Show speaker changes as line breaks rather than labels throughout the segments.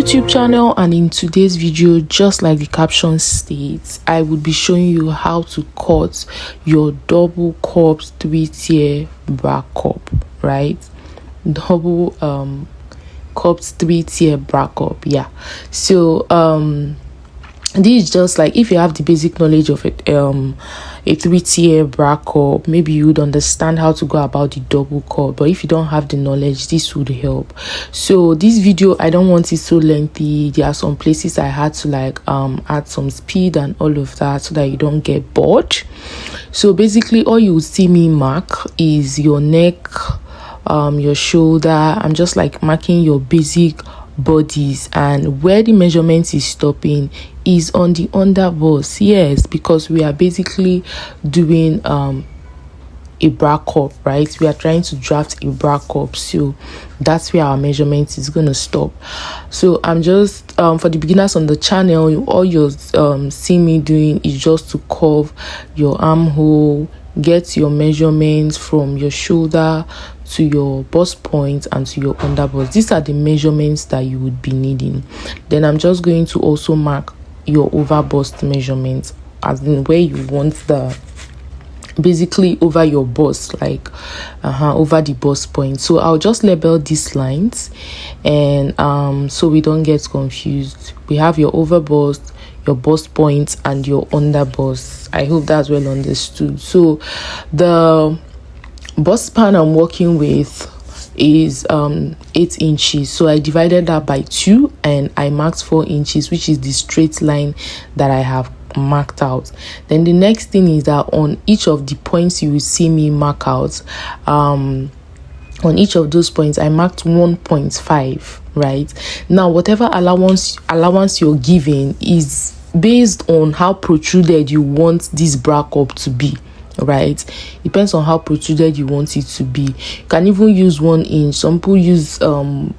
YouTube channel, and in today's video, just like the caption states, I would be showing you how to cut your double cups 3-tier bra cup, right? Double cups 3-tier bra cup, yeah. So this is just like, if you have the basic knowledge of it, a 3-tier bra cup, maybe you would understand how to go about the double cup. But if you don't have the knowledge, this would help. So this video, I don't want it so lengthy. There are some places I had to like add some speed and all of that, so that you don't get bored. So basically, all you will see me mark is your neck, your shoulder. I'm just like marking your basic bodies, and where the measurement is stopping is on the under bust. Yes, because we are basically doing a bra cup, right? We are trying to draft a bra cup, so that's where our measurement is gonna stop. So I'm just for the beginners on the channel, all you're see me doing is just to curve your armhole, get your measurements from your shoulder to your bust point and to your under bust. These are the measurements that you would be needing. Then I'm just going to also mark your over bust measurements, as in where you want the basically over your bust, like over the bust point. So I'll just label these lines, and so we don't get confused. We have your over bust, your bust point, and your under bust. I hope that's well understood. So the bust span I'm working with is 8 inches, so I divided that by 2 and I marked 4 inches, which is the straight line that I have marked out. Then the next thing is that on each of the points you will see me mark out, on each of those points I marked 1.5, right? Now whatever allowance you're giving is based on how protruded you want this bra cup to be, right? Depends on how protruded you want it to be. You can even use 1 inch. Some people use 2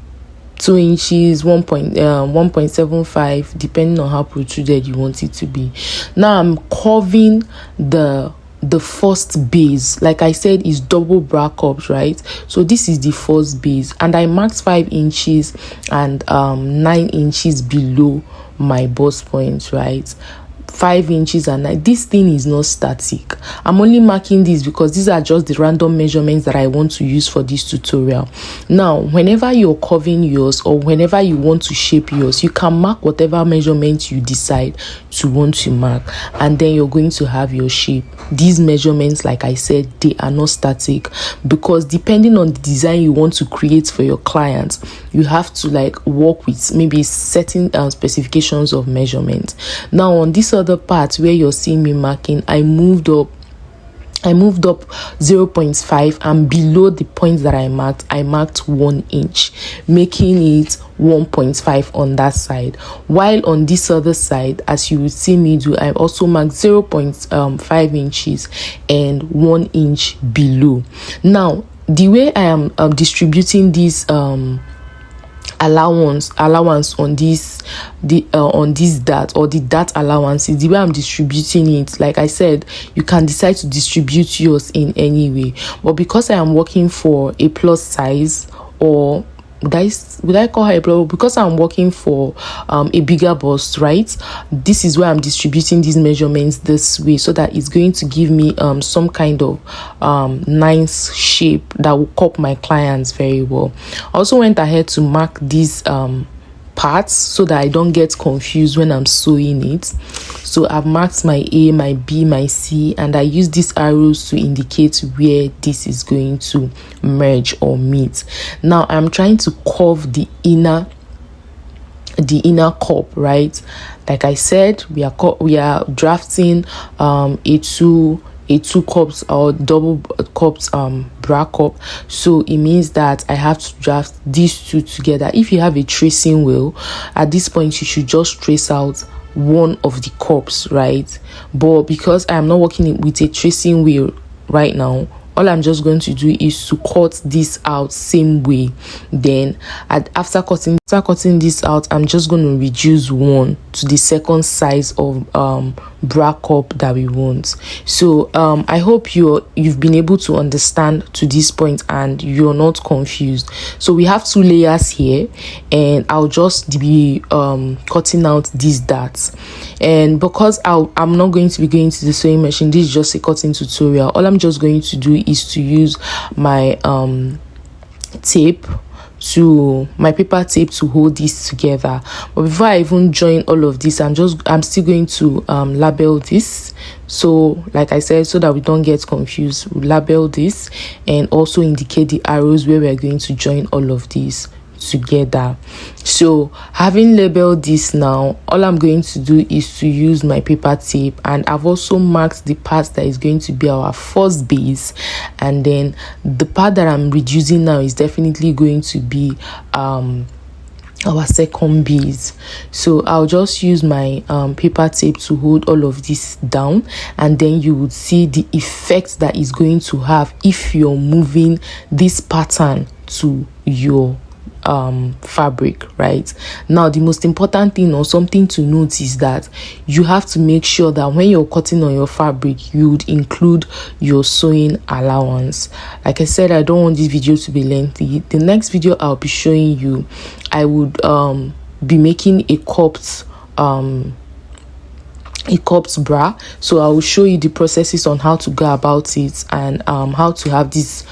inches, 1.75, depending on how protruded you want it to be. Now I'm curving the first base. Like I said, is double bra cups, right? So this is the first base, and I marked 5 inches and 9 inches below my bust point, right? 5 inches and 9. This thing is not static. I'm only marking this because these are just the random measurements that I want to use for this tutorial. Now whenever you're curving yours, or whenever you want to shape yours, you can mark whatever measurement you decide to want to mark, and then you're going to have your shape. These measurements, like I said, they are not static, because depending on the design you want to create for your clients, you have to like work with maybe certain specifications of measurement. Now on this other part where you're seeing me marking, I moved up 0.5, and below the point that I marked 1 inch, making it 1.5 on that side. While on this other side, as you will see me do, I also marked 0.5 inches and 1 inch below. Now the way I am distributing this allowance on this dart, or the dart allowance, is the way I'm distributing it. Like I said, you can decide to distribute yours in any way, but because I am working for a plus size, or would I call her a plus, because I'm working for a bigger bust, right? This is where I'm distributing these measurements this way, so that it's going to give me some kind of nice shape that will cup my clients very well. I also went ahead to mark these parts so that I don't get confused when I'm sewing it. So I've marked my A, my B, my C, and I use these arrows to indicate where this is going to merge or meet. Now I'm trying to curve the inner cup, right? Like I said, we are drafting a two cups or double cups bra cup, so it means that I have to draft these two together. If you have a tracing wheel, at this point you should just trace out one of the cups, right? But because I am not working with a tracing wheel right now, all I'm just going to do is to cut this out same way. Then after cutting this out, I'm just going to reduce one to the second size of bra cup that we want. So I hope you've been able to understand to this point and you're not confused. So we have 2 layers here, and I'll just be cutting out these darts. And because I'm not going to be going to the sewing machine, this is just a cutting tutorial. All I'm just going to do is to use my my paper tape to hold this together. But before I even join all of this, I'm still going to label this. So like I said, so that we don't get confused, we'll label this and also indicate the arrows where we're going to join all of these together. So having labeled this now, all I'm going to do is to use my paper tape, and I've also marked the part that is going to be our first base, and then the part that I'm reducing now is definitely going to be our second base. So I'll just use my paper tape to hold all of this down, and then you would see the effect that is going to have if you're moving this pattern to your fabric. Right now, the most important thing or something to note is that you have to make sure that when you're cutting on your fabric, you would include your sewing allowance. Like I said, I don't want this video to be lengthy. The next video I'll be showing you, I would be making a cupped bra. So I will show you the processes on how to go about it, and how to have this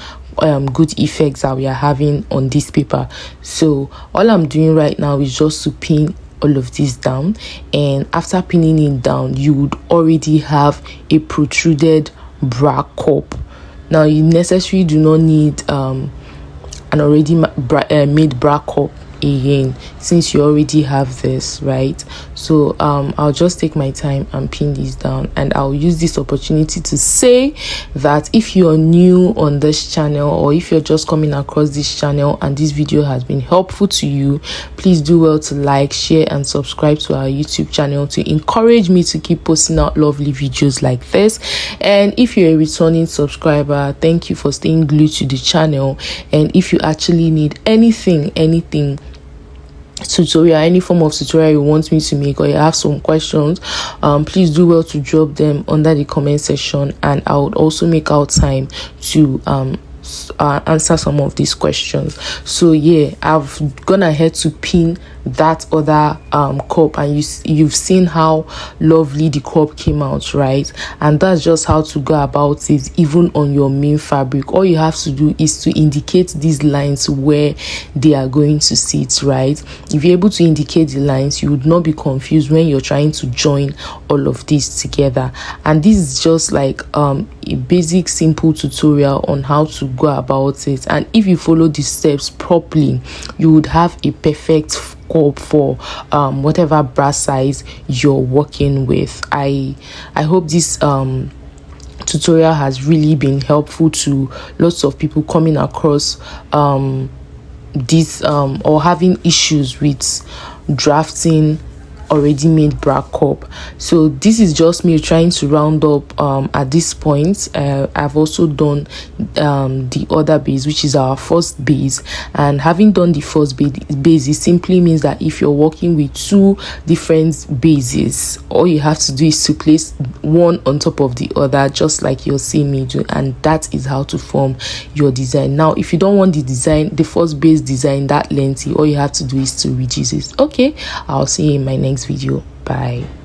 good effects that we are having on this paper. So all I'm doing right now is just to pin all of this down, and after pinning it down, you would already have a protruded bra cup. Now you necessarily do not need an already made bra cup again, since you already have this, right? So I'll just take my time and pin this down, and I'll use this opportunity to say that if you're new on this channel, or if you're just coming across this channel and this video has been helpful to you, please do well to like, share and subscribe to our YouTube channel to encourage me to keep posting out lovely videos like this. And if you're a returning subscriber, thank you for staying glued to the channel. And if you actually need anything tutorial, any form of tutorial you want me to make, or you have some questions, please do well to drop them under the comment section, and I would also make out time to answer some of these questions. So yeah, I've gone ahead to pin that other cup, and you've seen how lovely the cup came out, right? And that's just how to go about it. Even on your main fabric, all you have to do is to indicate these lines where they are going to sit, right? If you're able to indicate the lines, you would not be confused when you're trying to join all of this together. And this is just like a basic simple tutorial on how to go about it, and if you follow the steps properly, you would have a perfect cup for whatever bra size you're working with. I hope this tutorial has really been helpful to lots of people coming across this or having issues with drafting already made bra cup. So this is just me trying to round up at this point. I've also done the other base, which is our first base, and having done the first base, it simply means that if you're working with 2 different bases, all you have to do is to place one on top of the other, just like you're seeing me do, and that is how to form your design. Now if you don't want the first base design that lengthy, all you have to do is to reduce it. Okay, I'll see you in my next video. Bye.